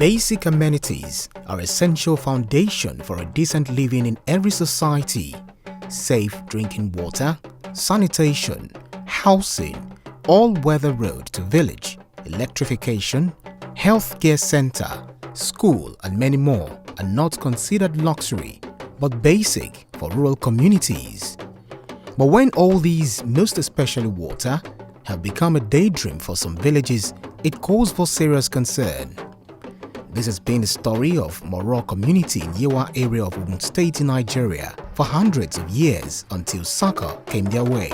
Basic amenities are essential foundation for a decent living in every society. Safe drinking water, sanitation, housing, all-weather road to village, electrification, healthcare center, school and many more are not considered luxury but basic for rural communities. But when all these, most especially water, have become a daydream for some villages, it calls for serious concern. This has been the story of Moro Community in Yewa area of Ogun State in Nigeria for hundreds of years until soccer came their way.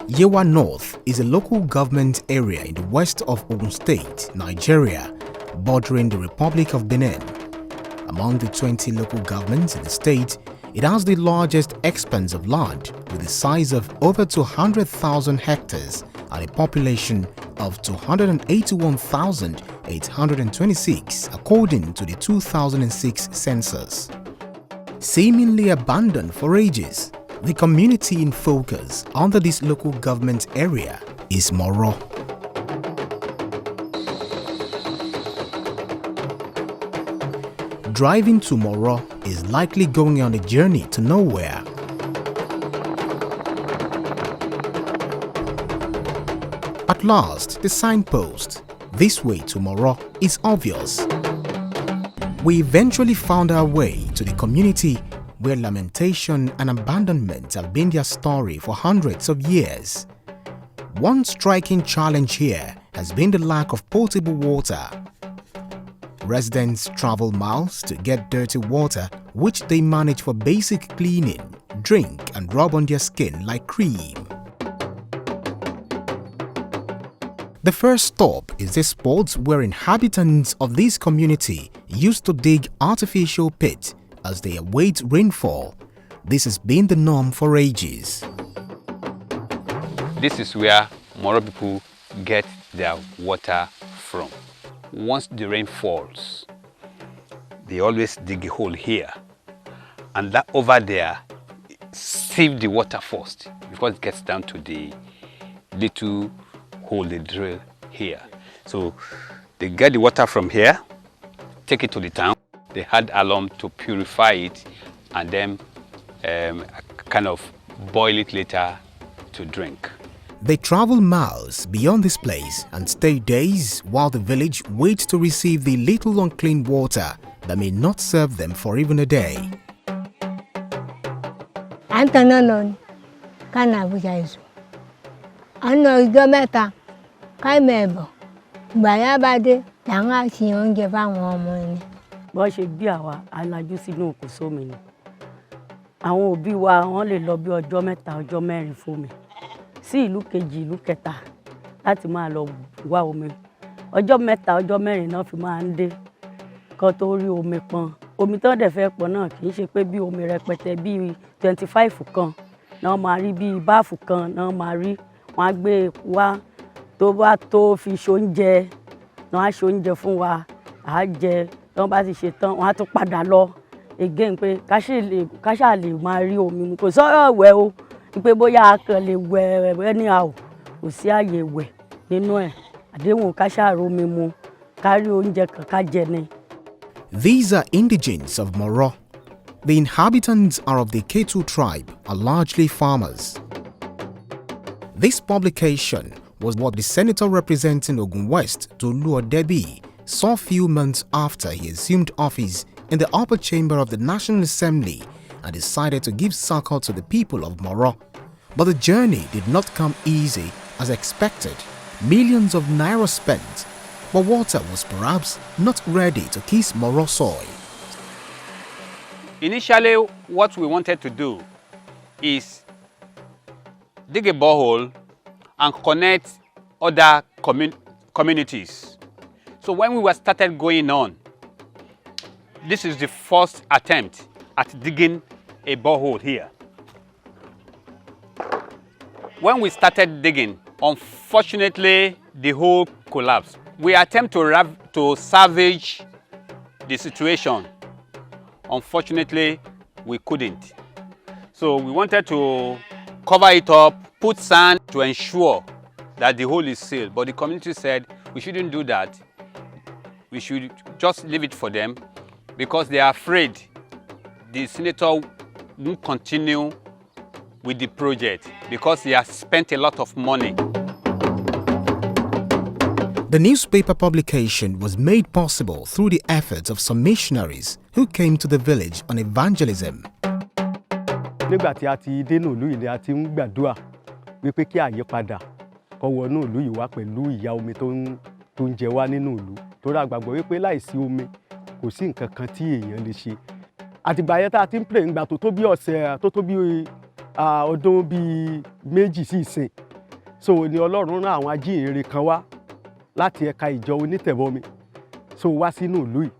Yewa North is a local government area in the west of Ogun State, Nigeria, bordering the Republic of Benin. Among the 20 local governments in the state, it has the largest expanse of land with a size of over 200,000 hectares and a population of 281,826 according to the 2006 census. Seemingly abandoned for ages, the community in focus under this local government area is Moro. Driving to Moro is likely going on a journey to nowhere. At last, the signpost, "This way to Moro," is obvious. We eventually found our way to the community where lamentation and abandonment have been their story for hundreds of years. One striking challenge here has been the lack of potable water. Residents travel miles to get dirty water, which they manage for basic cleaning, drink and rub on their skin like cream. The first stop is the spot where inhabitants of this community used to dig artificial pits as they await rainfall. This has been the norm for ages. This is where Moro people get their water from. Once the rain falls, they always dig a hole here, and that over there sieve the water first before it gets down to the little hole they drill here. So they get the water from here, take it to the town. They had alum to purify it and then kind of boil it later to drink. They travel miles beyond this place and stay days while the village waits to receive the little unclean water that may not serve them for even a day. Bó ṣe bí àwa alájú sínú òkú sómi ni. Àwọn òbí wa wọ́n lè lọ bí ọjọ́ mẹ́ta ọjọ́ mẹ́rin fómi sí ìlú kejì ìlú kẹta láti máa lọ wá omi. Ọjọ́ mẹ́ta ọjọ́ mẹ́rin náà fi máa ń dé kan tó rí omi pọn. Omi tó dẹ̀ fẹ́ pọn náà kì í ṣe pé bí omi rẹpẹtẹ bí 25 kan náà máa rí bí báàfù kan náà máa rí. Wọ́n á gbé wá tó bá tó fi ṣoúnjẹ náà á ṣoúnjẹ fún wa á jẹ. Tọ́n bá ti ṣe tán wọ́n á tún padà lọ again pé ká ṣáà lè máa rí omi mu. Kò sọ̀rọ̀ wẹ̀ o pé bóyá a kàn lè wẹ̀ anyhow, kò sí àyè wẹ̀ nínú ẹ̀. Àdéhùn ká ṣáà rí omi mu, ká rí oúnjẹ kan ká jẹ ni. These are indigenes of Moro. The inhabitants are of the Ketu tribe, are largely farmers. This publication was what the senator representing Ogun West, Tolu Odebi, saw few months after he assumed office in the upper chamber of the National Assembly and decided to give succor to the people of Moro. But the journey did not come easy as expected. Millions of naira spent, but water was perhaps not ready to kiss Moro soil. Initially, what we wanted to do is dig a borehole and connect other communities. So when we were started going on, this is the first attempt at digging a borehole here. When we started digging, unfortunately, the hole collapsed. We attempted to salvage the situation. Unfortunately, we couldn't. So we wanted to cover it up, put sand to ensure that the hole is sealed. But the community said we shouldn't do that. We should just leave it for them because they are afraid the senator won't continue with the project because he has spent a lot of money. The newspaper publication was made possible through the efforts of some missionaries who came to the village on evangelism. Nígbà tí a ti dé ìlú yìí ni a ti ń gbàdúrà wípé kí àyípadà kó wọnú ìlú yìí wá pẹ̀lú ìyà omi tó ń jẹ wá nínú ìlú. Torí a gbàgbọ́ wípé láìsí omi kò sí nǹkan kan tí èèyàn lè ṣe. Àtìgbà yẹn tá a ti ń pray ńgbà tó tó bí ọ̀sẹ̀ tó tó bí ọdún bíi méjì sí ìsìn. So ni Ọlọ́run rán àwọn ajíhìnrere kan wá láti ẹ̀ka ìjọ onítẹ̀bọmi so wá sínú ìlú yìí.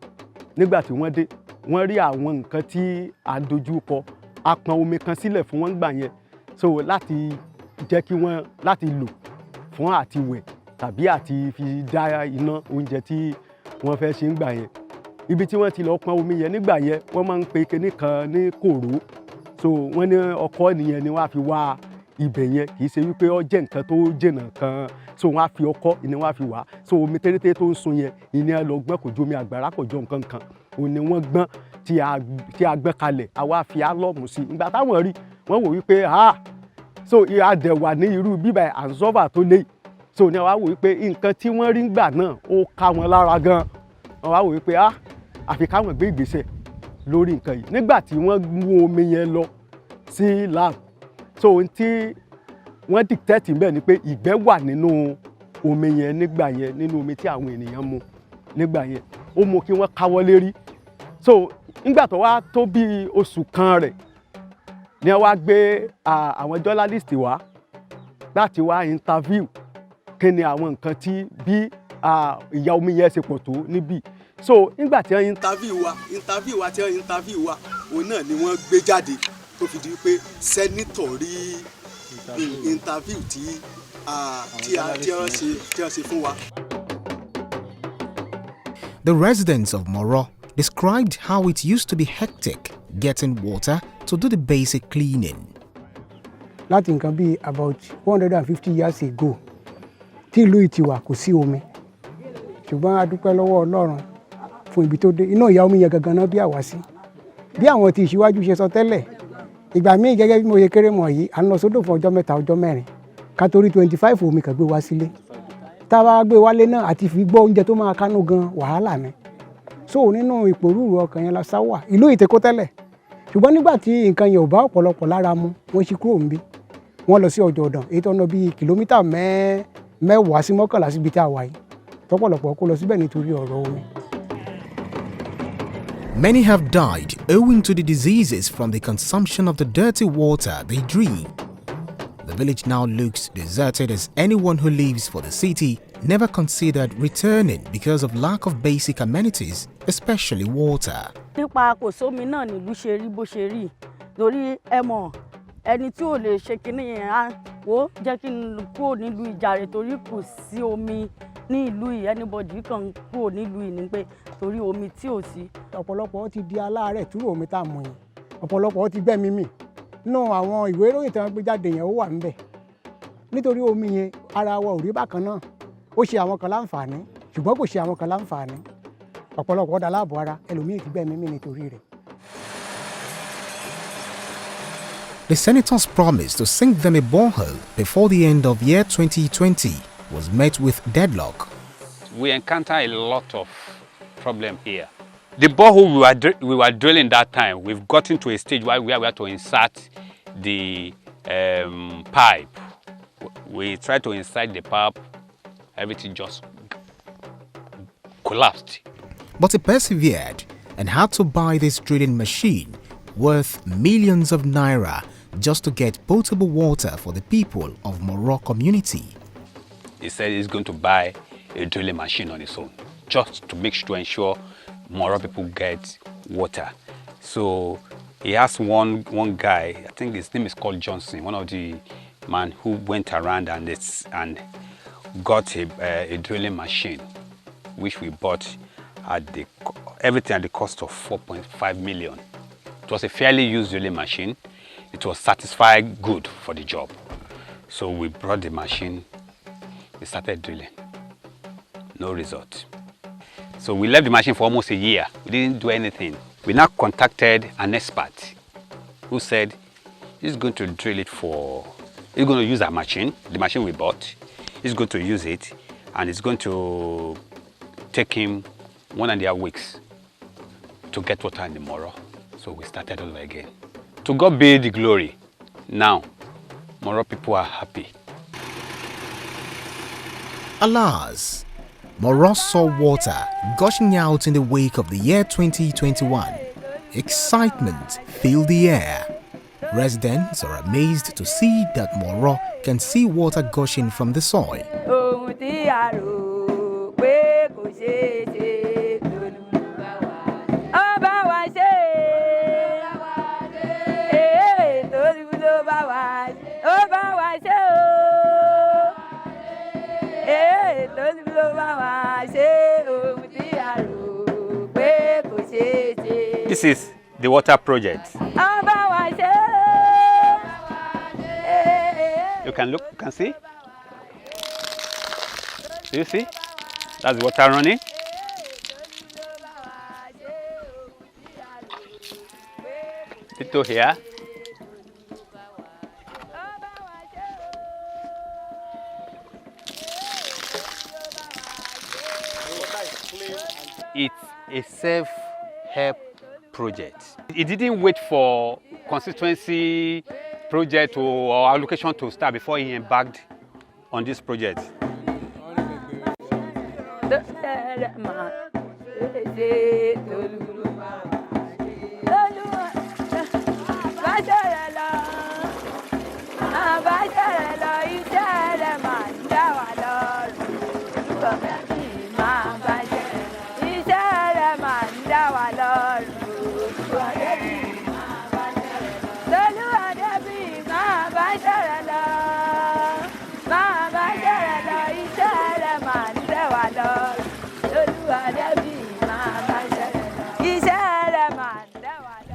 Nígbà tí wọ́n dé wọ́n rí àwọn nǹkan tí à ń dojú kọ a pọn omi kan sílẹ̀ fún wọn gbà yẹn so láti jẹ́ kí wọ́n láti lò fún àti wẹ̀ tàbí àti fi dá iná oúnjẹ tí wọ́n fẹ́ ṣe ń gbà yẹn. Ibi tí wọ́n ti lọ pọn omi yẹn nígbà yẹn wọ́n máa ń pe kinní kan ní kòró so wọ́n ní ọkọ́ nìyẹn ni wọ́n á fi wá ibẹ̀ yẹn kì í ṣe wípé ó jẹ́ nǹkan tó jìnnà kan so wọ́n á fi ọkọ́ ni wọ́n á fi wá so omi tẹ́rẹ́tẹ́ tó ń sun yẹn ìní ẹ lọ gbọ́n kò ju omi àgbàrá kò jọ nǹkan kan òun ni wọ́n gbọ́n tí a gbẹ́ kalẹ̀ àwa fi álọ́ọ̀mù sí ìgbà táwọn rí wọ́n wò wípé so adẹ̀wà ní irú bíbá àǹsọ́fà tó lé so ni àwa wò wípé nǹkan tí wọ́n rí gbà náà ó ká wọn lára gan wọ́n wá wò wípé àfi káwọn gbé ìgbésẹ̀ lórí nǹkan yìí nígbà tí wọ́n mú omi yẹn lọ sí lab so ohun tí wọ́n dictate bẹ́ẹ̀ ni pé ìgbẹ́ wà nínú omi yẹn nígbà yẹn nínú omi tí àwọn ènìyàn mu nígbà yẹn ó mú kí wọ́n káwọ́ lérí so nígbà tó wá tó bí oṣù kan rẹ̀ ni wọ́n wá gbé àwọn journalist wá láti wá interview kí ni àwọn nǹkan tí bí ìyà omi yẹn ṣe pọ̀ tó níbí so nígbà tí wọ́n interview wa òun náà ni wọ́n gbé jáde tó fi di pé senator rí interview tí wọ́n ṣe fún wa. The residents of Moro described how it used to be hectic getting water to do the basic cleaning. Láti nǹkan bíi about 150 years ago tí ìlú ìtiwà kò sí omi ṣùgbọ́n a dúpẹ́ lọ́wọ́ Ọlọ́run fún ibi tó dé inú ìyà omi yẹn gangan náà bí àwa sí bí àwọn tí ìṣíwájú ṣe sọ tẹ́lẹ̀ ìgbà míì gẹ́gẹ́ bí mo ṣe kéré mọ̀ yìí à ń lọ sódò fún ọjọ́ mẹ́ta ọjọ́ mẹ́rin ká torí 25 omi kan gbé wá sílé tá a bá gbé wálé náà àti fi gbọ́ oúnjẹ tó máa kánú gan wàhálà ni so nínú ìpòrúurú ọkàn yẹn la sá wà ìlú ìtẹ́kọ́ tẹ́lẹ̀ ṣùgbọ́n nígbà tí nǹkan yẹn ò bá ọ̀pọ̀lọpọ̀ lára mu wọ́n ṣí kúrò níbí wọ́n lọ sí ọjọ́ ọ̀dàn èyí tó ń lọ bíi kìlómítà mẹ́wàá sí mọ́kànlá síbi tí a wà yìí tọ́pọ̀lọpọ̀ kó lọ síbẹ̀ nítorí ọ̀rọ̀ omi. Many have died owing to the diseases from the consumption of the dirty water they drink. The village now looks deserted as anyone who leaves for the city never considered returning because of lack of basic amenities, especially water. Nípa kò sómi náà nílùú ṣe rí bó ṣe rí torí ẹ mọ̀ ẹni tí ò lè ṣe kinní yẹn á wò jẹ́ kí n kúrò nílùú ìjàre torí kò sí omi ní ìlú yìí anybody kan kúrò nílùú yìí ni pé torí omi tí ò sí. Ọ̀pọ̀lọpọ̀ ti di aláàárẹ̀ túrò omi tá a mọ̀ yẹn ọ̀pọ̀lọpọ̀ ti gbẹ́mí mì nínú àwọn ìwé ìròyìn tí wọ́n gbé jáde yẹn ó wà ńbẹ̀ nítorí omi yẹn ara wa ò rí bákan náà ó ṣe àwọn kan láǹfààní ṣùgbọ́n kò ṣe àwọn kan láǹfààní ọ̀pọ̀lọpọ̀ dá láàbò ara ẹlòmíì ti gbẹ́mí mì nítorí rẹ̀. The senator's promise to sink them a borehole before the end of year 2020 was met with deadlock. We encounter a lot of problem here. The borehole we were drilling that time, we've gotten to a stage where we had to insert the pipe. We tried to insert the pipe, everything just collapsed. But he persevered and had to buy this drilling machine worth millions of naira just to get potable water for the people of Moro Community. He said he's going to buy a drilling machine on his own, just to ensure Moro people get water. So he asked one guy, I think his name is called Johnson, one of the man who went around and got a drilling machine, which we bought at everything at the cost of 4.5 million. It was a fairly used drilling machine. It was satisfied good for the job. So we brought the machine, we started drilling. No result. So we left the machine for almost a year. We didn't do anything. We now contacted an expert who said he's going to drill it he's going to use our machine, the machine we bought. He's going to use it, and it's going to take him 1.5 weeks to get water in the Moro. So we started all over again. To God be the glory. Now, Moro people are happy. Alas, Moro saw water gushing out in the wake of the year 2021. Excitement filled the air. Residents are amazed to see that Moro can see water gushing from the soil. This is the water project. You can look, you can see. Do you see? That's the water running. Little here. It's a self-help project. It didn't wait for constituency project or allocation to start before he embarked on this project.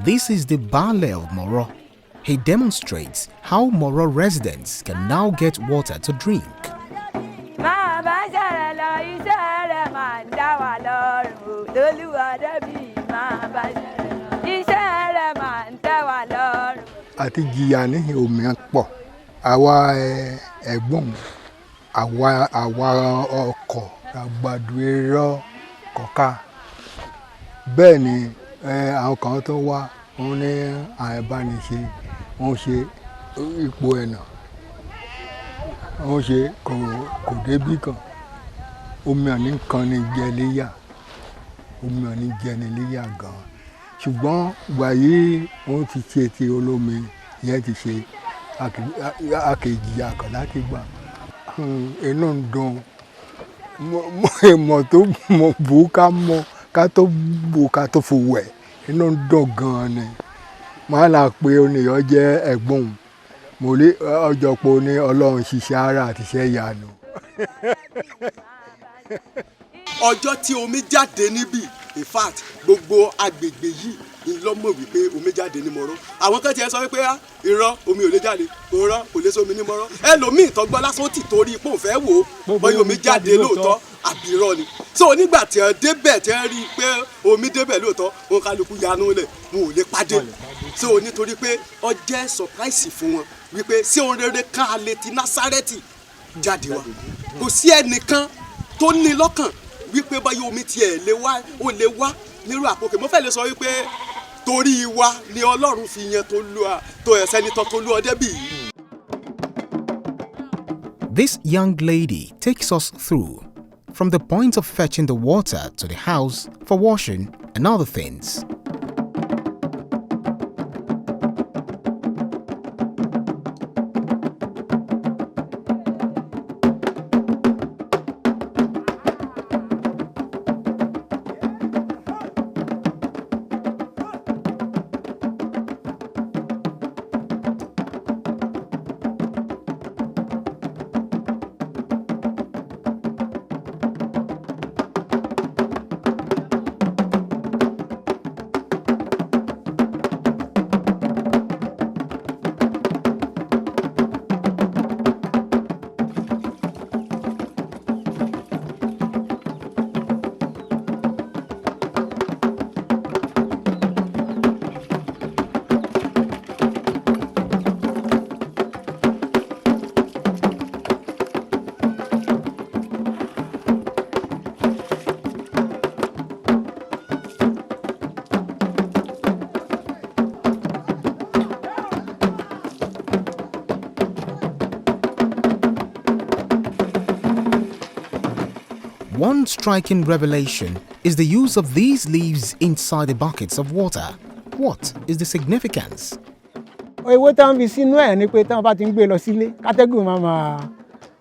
This is the Baale of Moro. He demonstrates how Moro residents can now get water to drink. Àti jìyà ní omi pọ̀, àwa ẹ̀gbọ́n, àwa ọkọ̀ àgbàdo irọ́ kọ̀ọ̀ká. Bẹ́ẹ̀ ni àwọn kan tó wá wọ́n ní àìbániṣe wọ́n ṣe ipò ẹ̀nà wọ́n ṣe kò débí kan omi ọ̀ní kan ní jẹléyà omi ọ̀ní jẹniléyà gan-an ṣùgbọ́n ìgbà yìí wọ́n ti ṣe ti olómi ìyẹn ti ṣe àkèjì àkàn láti gbà inú ń dùn ìmọ̀ tó mọ̀ bù ká mọ̀ ká tó bù ká tó fò wẹ̀ inú ń dùn gan-an ni màá là pé oníyàn jẹ́ ẹ̀gbọ́n mo rí ọjọ́ pé ó ní Ọlọ́run ṣiṣẹ́ ara àti iṣẹ́ ìyanu. Ọjọ́ tí omi jáde níbí in fact gbogbo agbègbè yìí ni lọ́mọ̀ wípé omi jáde ní Moro àwọn kan tiẹ̀ sọ wípé irọ́ omi ò lè jáde irọ́ kò lè sómi ní Moro ẹlòmíì tọgbọ́n lásán ti torí pé òun fẹ́ wò ó bóyá omi jáde lóòótọ́ àbí irọ́ ni so nígbà tí ẹ débẹ̀ tí ẹ rí i pé omi débẹ̀ lóòótọ́ wọn kálukú yanu lẹ̀ wọn ò lè pàdé so nítorí pé ó jẹ́ surprise fún wọn wípé sí ohun rere kan alẹ́ ti Násárẹ́tì jáde wá kò sí ẹnìkan tó ní lọ́kàn wípé báyọ̀ omi tiẹ̀ lè wá nírú àkókò mo fẹ́ lè sọ wípé torí wa ni Ọlọ́run fi yan tó Sẹ́nitọ̀ Tolú Ọdẹ́bí. This young lady takes us through from the point of fetching the water to the house for washing and other things. One striking revelation is the use of these leaves inside the buckets of water. What is the significance? Ewé tí wọ́n fi sínú ẹ̀ ni pé tí wọ́n bá ti ń gbé lọ sílé kátẹ́gùn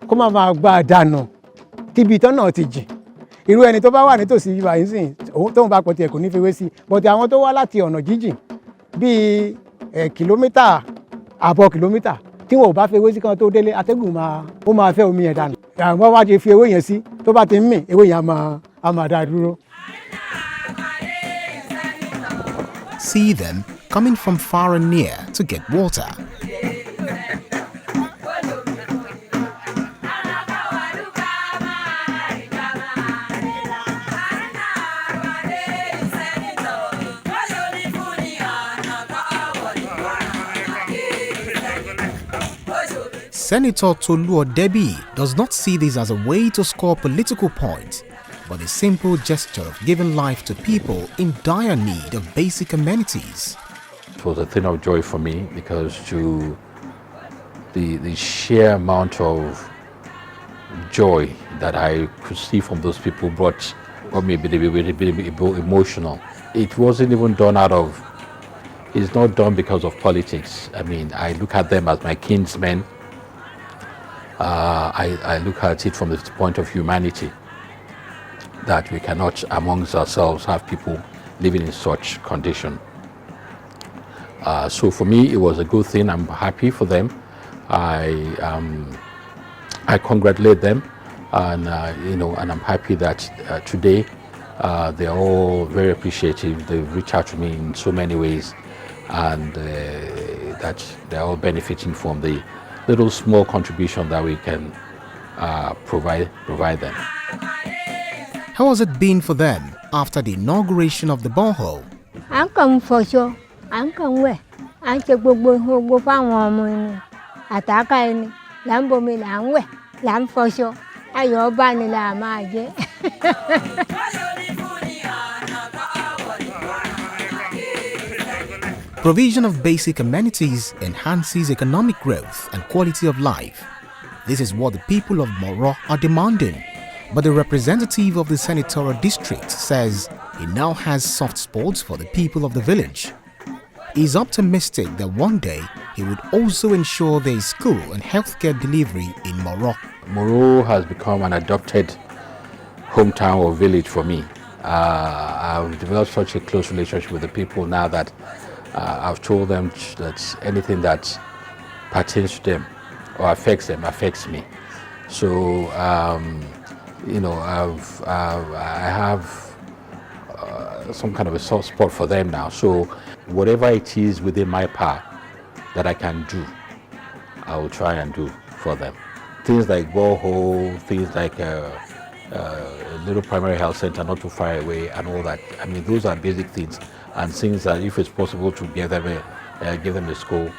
kó máa gba dànù tíbi ìtọ́ náà ti jìn. Irú ẹni tó bá wà nítòsí ibà yìí sìn tóun bá pọ̀tì ẹ̀ kò ní fi wé sí i. Bọ̀dẹ̀ àwọn tó wá láti ọ̀nà jíjìn bíi kìlómítà àbọ̀ kìlómítà tí wọn ò bá fi ewé sí kan tó délé atẹ́gùn ó máa fẹ́ omi yẹn dànù. Àwọn wá ti fi ewé yẹn sí tó bá ti ń mì ewé yẹn á máa dá dúró. See them coming from far and near to get water. Senator Tolu Odebi does not see this as a way to score political points, but a simple gesture of giving life to people in dire need of basic amenities. It was a thing of joy for me because the sheer amount of joy that I could see from those people got me a bit emotional. It wasn't even done it's not done because of politics. I mean, I look at them as my kinsmen. I look at it from the point of humanity, that we cannot amongst ourselves have people living in such condition. So for me, it was a good thing. I'm happy for them. I congratulate them, and and I'm happy that today they're all very appreciative. They've reached out to me in so many ways, and that they're all benefiting from the little small contribution that we can provide them. How has it been for them after the inauguration of the borehole? I'm coming for sure. I'm coming where? I'm check go find one ataka ni lambo mi langwe lam for sure. Ayo ba ni la ma je. Provision of basic amenities enhances economic growth and quality of life. This is what the people of Moro are demanding. But the representative of the senatorial district says he now has soft spots for the people of the village. He is optimistic that one day he would also ensure there is school and healthcare delivery in Moro. Moro has become an adopted hometown or village for me. I've developed such a close relationship with the people now that I've told them that anything that pertains to them or affects them affects me. So I have some kind of a soft spot for them now. So whatever it is within my power that I can do, I will try and do for them. Things like borehole, things like a little primary health center not too far away and all that. I mean, those are basic things and things that if it's possible to give them a school,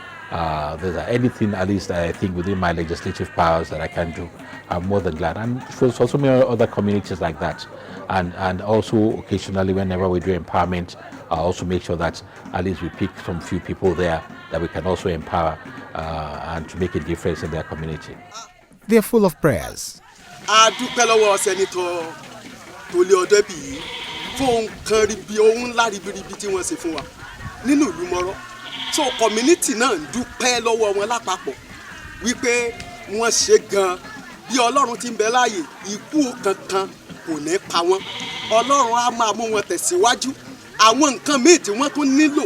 there's anything at least I think within my legislative powers that I can do, I'm more than glad. And for so many other communities like that. And also occasionally whenever we do empowerment, I also make sure that at least we pick some few people there that we can also empower and to make a difference in their community. They are full of prayers. A dúpẹ́ lọ́wọ́ Senator Tolu Odebi fún nǹkan ribi ohun ńlá ribiribi tí wọ́n ṣe fún wa nínú ìlú Moro. So community náà ń dúpẹ́ lọ́wọ́ wọn lápapọ̀ wípé wọ́n ṣe gan bí Ọlọ́run ti ń bẹ láàyè ikú kankan kò ní pa wọ́n. Ọlọ́run á máa mú wọn tẹ̀síwájú. Àwọn nǹkan míì tí wọ́n tún nílò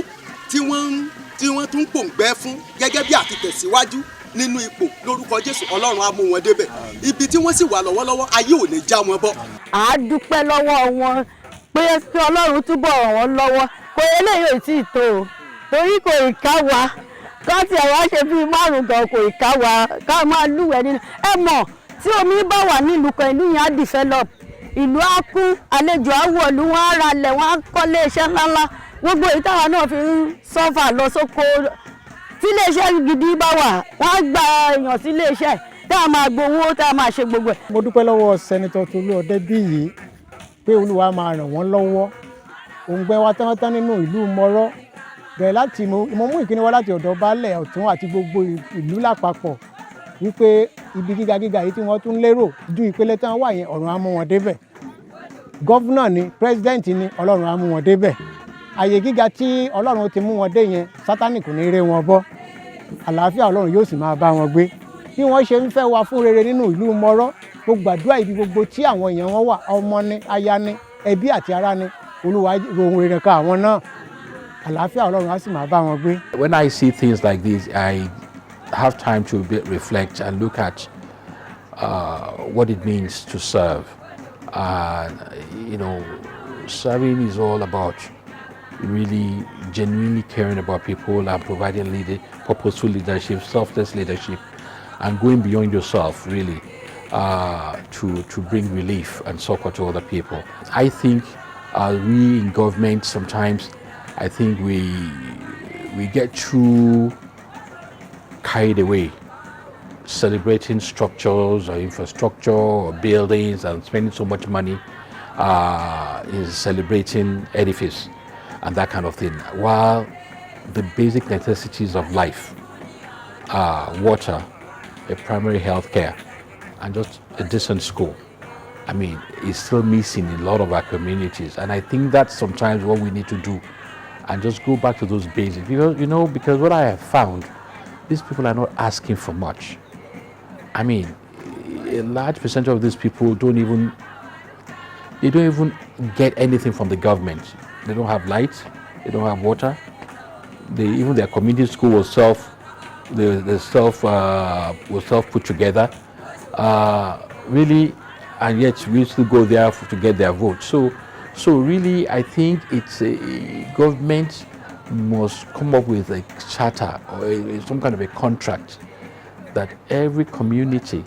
tí wọ́n tún pòǹgbẹ́ fún gẹ́gẹ́ bí àti tẹ̀síwájú nínú ipò lórúkọ Jésù Ọlọ́run á mú wọn débẹ̀. Ibi tí wọ́n sì wà lọ́wọ́lọ́wọ́ ayé ò ní já wọn bọ́. A dúpẹ́ lọ́wọ́ wọn pé kí Ọlọ́run túbọ̀ ràn wọ́n lọ́wọ́ pé eléyìí ò tí ì tó o torí kò ì ká wa káàtì ẹ̀wá ṣe bíi márùn-ún gan kò ì ká wa ká máa lúwẹ̀ẹ́ nínú ẹ mọ̀ tí omi bá wà nílùú kan ìlú yẹn á develop ìlú á kún àlejò á wọ̀lú wọn á ralẹ̀ wọn á kọ́lé iṣẹ́ ńláńlá gbogbo èyí táwa náà fi ń sọ́fà lọ sóko tí iléeṣẹ́ gidi bá wà wọ́n á gba èèyàn sí iléeṣẹ́ tá a máa gbowó tá a máa ṣe gbogbo ẹ̀. Mo dúpẹ́ lọ́wọ́ Senator Tolu Odebi yìí pé Olúwa máa ràn wọ́n lọ́wọ́ òǹgbẹ wa tán nínú ìlú Moro bẹ̀rẹ̀ láti mo mú ìkíni wá láti ọ̀dọ̀ baálẹ̀ ọ̀tún àti gbogbo ìlú lápapọ̀ wípé ibi gíga yìí tí wọ́n tún lérò ju ìpele tán wà yẹn ọ̀run á mú wọn débẹ̀ gọ́fúnà ni president ni ọlọ́run á mú wọn débẹ̀ àyè gíga tí ọlọ́run ti mú wọn dé yẹn sátánì kò ní ré wọn bọ́ àlàáfíà ọlọ́run yóò sì máa bá wọn gbé bí wọ́n ṣe ń fẹ́ wa fún rere nínú ìlú Moro mo gbàdúrà ibi gbogbo tí àwọn èèyàn wọn wà ọmọ ni aya ni ẹbí àti ará ni olúwa rohun rere ká àwọn náà àlàáfíà ọlọ́run á sì máa bá wọn gbé. When I see things like this, I have time to reflect and look at what it means to serve. Serving is all about really genuinely caring about people and providing purposeful leadership, selfless leadership, and going beyond yourself really to bring relief and support to other people. I think we in government sometimes, I think we get too carried away celebrating structures or infrastructure or buildings and spending so much money in celebrating edifice and that kind of thing, while the basic necessities of life, water, a primary health care, and just a decent school, I mean, is still missing in a lot of our communities. And I think that's sometimes what we need to do, and just go back to those basics. Because what I have found, these people are not asking for much. I mean, a large percentage of these people don't even get anything from the government. They don't have light, they don't have water. Even their community school was self put together. Really, and yet we still go there to get their vote. So really, I think it's a government must come up with a charter or some kind of a contract that every community,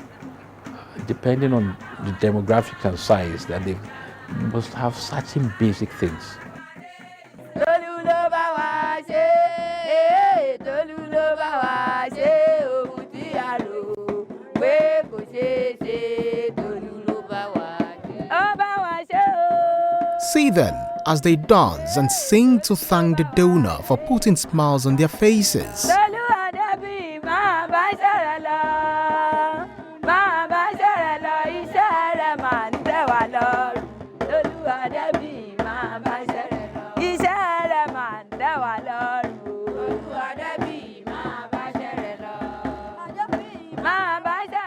depending on the demographic and size, that they must have certain basic things. See them as they dance and sing to thank the donor for putting smiles on their faces.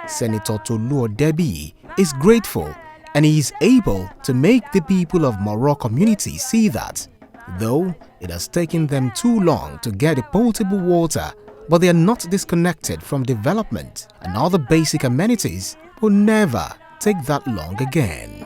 Senator Tolu Odebi is grateful, and he is able to make the people of Moro Community see that, though it has taken them too long to get a potable water, but they are not disconnected from development, and other basic amenities will never take that long again.